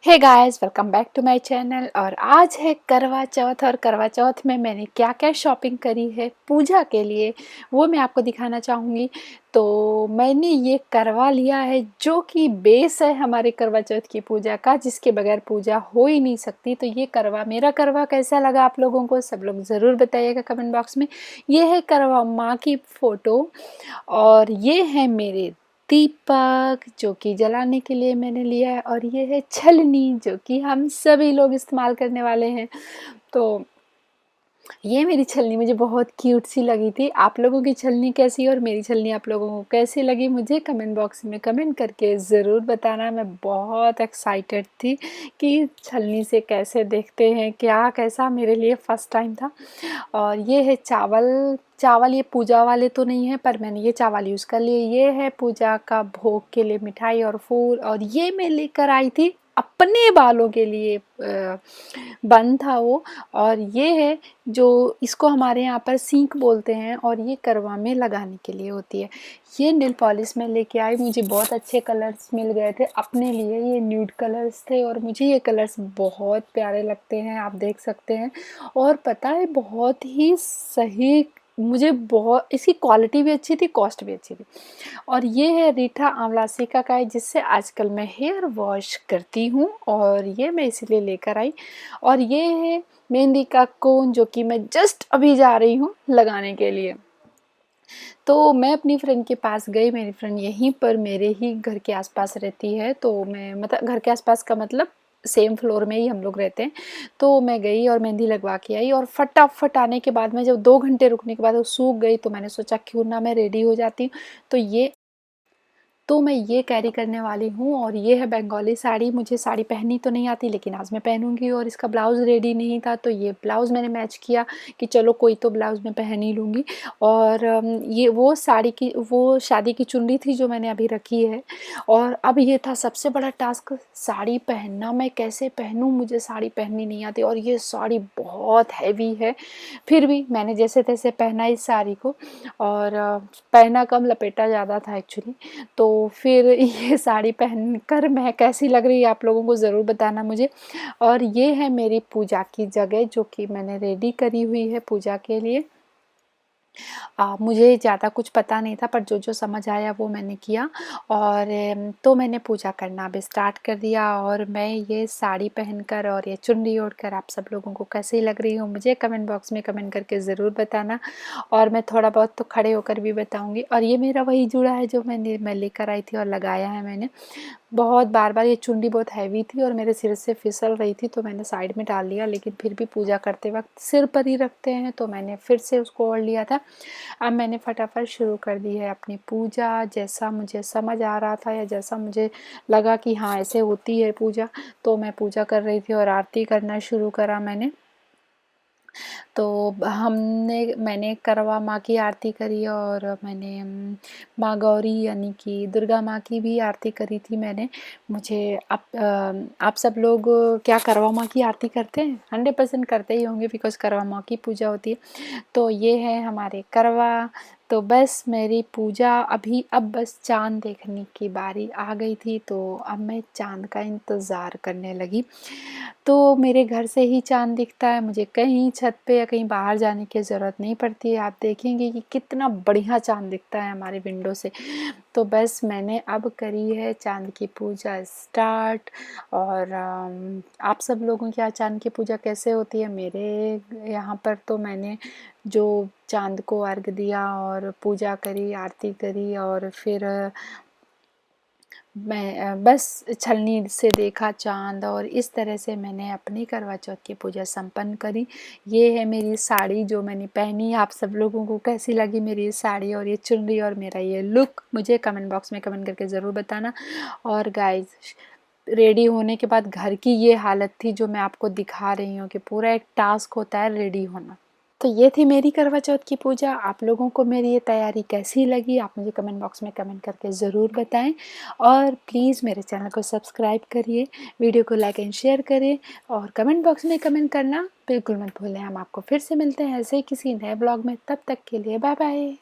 Hey guys, welcome back to my channel. और आज है करवा चौथ। और करवा चौथ में मैंने क्या क्या शॉपिंग करी है पूजा के लिए वो मैं आपको दिखाना चाहूँगी। तो मैंने ये करवा लिया है जो कि बेस है हमारे करवा चौथ की पूजा का, जिसके बगैर पूजा हो ही नहीं सकती। तो ये करवा, मेरा करवा कैसा लगा आप लोगों को सब लोग ज़रूर बताइएगा कमेंट बॉक्स में। ये है करवा माँ की फ़ोटो और ये है मेरे दीपक जो कि जलाने के लिए मैंने लिया है। और ये है छलनी जो कि हम सभी लोग इस्तेमाल करने वाले हैं। तो ये मेरी छलनी मुझे बहुत क्यूट सी लगी थी। आप लोगों की छलनी कैसी और मेरी छलनी आप लोगों को कैसी लगी मुझे कमेंट बॉक्स में कमेंट करके ज़रूर बताना। मैं बहुत एक्साइटेड थी कि छलनी से कैसे देखते हैं, क्या कैसा मेरे लिए फ़र्स्ट टाइम था। और ये है चावल। चावल ये पूजा वाले तो नहीं है, पर मैंने ये चावल यूज़ कर लिए। ये है पूजा का भोग के लिए मिठाई और फूल। और ये मैं लेकर आई थी अपने बालों के लिए, बन था वो। और ये है जो इसको हमारे यहाँ पर सींक बोलते हैं और ये करवा में लगाने के लिए होती है। ये नेल पॉलिश मैं लेके आई, मुझे बहुत अच्छे कलर्स मिल गए थे अपने लिए। ये न्यूड कलर्स थे और मुझे ये कलर्स बहुत प्यारे लगते हैं, आप देख सकते हैं। और पता है बहुत ही सही, मुझे बहुत इसकी क्वालिटी भी अच्छी थी, कॉस्ट भी अच्छी थी। और ये है रीठा आंवला सिकाकाई जिससे आजकल मैं हेयर वॉश करती हूँ और ये मैं इसीलिए लेकर आई। और ये है मेहंदी का कोन जो कि मैं जस्ट अभी जा रही हूँ लगाने के लिए। तो मैं अपनी फ्रेंड के पास गई, मेरी फ्रेंड यहीं पर मेरे ही घर के आसपास रहती है। तो मैं मतलब घर के आसपास का मतलब सेम फ्लोर में ही हम लोग रहते हैं। तो मैं गई और मेहंदी लगवा के आई और फटाफट आने के बाद में जब 2 घंटे रुकने के बाद वो सूख गई तो मैंने सोचा क्यों ना मैं रेडी हो जाती हूँ। तो मैं ये कैरी करने वाली हूँ। और ये है बंगाली साड़ी। मुझे साड़ी पहननी तो नहीं आती लेकिन आज मैं पहनूंगी। और इसका ब्लाउज़ रेडी नहीं था तो ये ब्लाउज़ मैंने मैच किया कि चलो कोई तो ब्लाउज़ मैं पहन ही लूँगी। और ये वो साड़ी की वो शादी की चुन्नी थी जो मैंने अभी रखी है। और अब ये था सबसे बड़ा टास्क, साड़ी पहनना। मैं कैसे पहनूँ, मुझे साड़ी पहननी नहीं आती और ये साड़ी बहुत हैवी है। फिर भी मैंने जैसे तैसे पहना इस साड़ी को। और पहना कम, लपेटा ज़्यादा था एक्चुअली। तो फिर ये साड़ी पहनकर मैं कैसी लग रही है आप लोगों को ज़रूर बताना मुझे। और ये है मेरी पूजा की जगह जो कि मैंने रेडी करी हुई है पूजा के लिए। मुझे ज़्यादा कुछ पता नहीं था पर जो जो समझ आया वो मैंने किया। और तो मैंने पूजा करना अब स्टार्ट कर दिया। और मैं ये साड़ी पहनकर और ये चुन्नी ओढ़कर आप सब लोगों को कैसी लग रही हूँ मुझे कमेंट बॉक्स में कमेंट करके ज़रूर बताना। और मैं थोड़ा बहुत तो खड़े होकर भी बताऊँगी। और ये मेरा वही जूड़ा है जो मैं लेकर आई थी और लगाया है मैंने। बहुत बार-बार ये चुन्नी बहुत हैवी थी और मेरे सिर से फिसल रही थी तो मैंने साइड में डाल लिया। लेकिन फिर भी पूजा करते वक्त सिर पर ही रखते हैं तो मैंने फिर से उसको ओढ़ लिया था। अब मैंने फटाफट शुरू कर दी है अपनी पूजा, जैसा मुझे समझ आ रहा था या जैसा मुझे लगा कि हाँ ऐसे होती है पूजा। तो मैं पूजा कर रही थी और आरती करना शुरू करा मैंने। तो मैंने करवा माँ की आरती करी और मैंने माँ गौरी यानी कि दुर्गा माँ की भी आरती करी थी मैंने। मुझे आप सब लोग क्या करवा माँ की आरती करते हैं? 100% करते ही होंगे बिकॉज़ करवा माँ की पूजा होती है। तो ये है हमारे करवा। तो बस मेरी पूजा अभी अब बस चाँद देखने की बारी आ गई थी तो अब मैं चाँद का इंतज़ार करने लगी। तो मेरे घर से ही चाँद दिखता है, मुझे कहीं छत पे या कहीं बाहर जाने की ज़रूरत नहीं पड़ती है। आप देखेंगे कि कितना बढ़िया चाँद दिखता है हमारे विंडो से। तो बस मैंने अब करी है चाँद की पूजा स्टार्ट। और आप सब लोगों के यहाँ चाँद की पूजा कैसे होती है? मेरे यहाँ पर तो मैंने जो चाँद को अर्घ दिया और पूजा करी, आरती करी और फिर मैं बस छलनी से देखा चाँद और इस तरह से मैंने अपनी करवा चौथ की पूजा संपन्न करी। ये है मेरी साड़ी जो मैंने पहनी। आप सब लोगों को कैसी लगी मेरी ये साड़ी और ये चुनरी और मेरा ये लुक मुझे कमेंट बॉक्स में कमेंट करके ज़रूर बताना। और गाइस, रेडी होने के बाद घर की ये हालत थी जो मैं आपको दिखा रही हूँ कि पूरा एक टास्क होता है रेडी होना। तो ये थी मेरी करवा चौथ की पूजा। आप लोगों को मेरी ये तैयारी कैसी लगी आप मुझे कमेंट बॉक्स में कमेंट करके ज़रूर बताएं। और प्लीज़ मेरे चैनल को सब्सक्राइब करिए, वीडियो को लाइक एंड शेयर करिए और कमेंट बॉक्स में कमेंट करना बिल्कुल मत भूलें। हम आपको फिर से मिलते हैं ऐसे ही किसी नए ब्लॉग में, तब तक के लिए बाय बाय।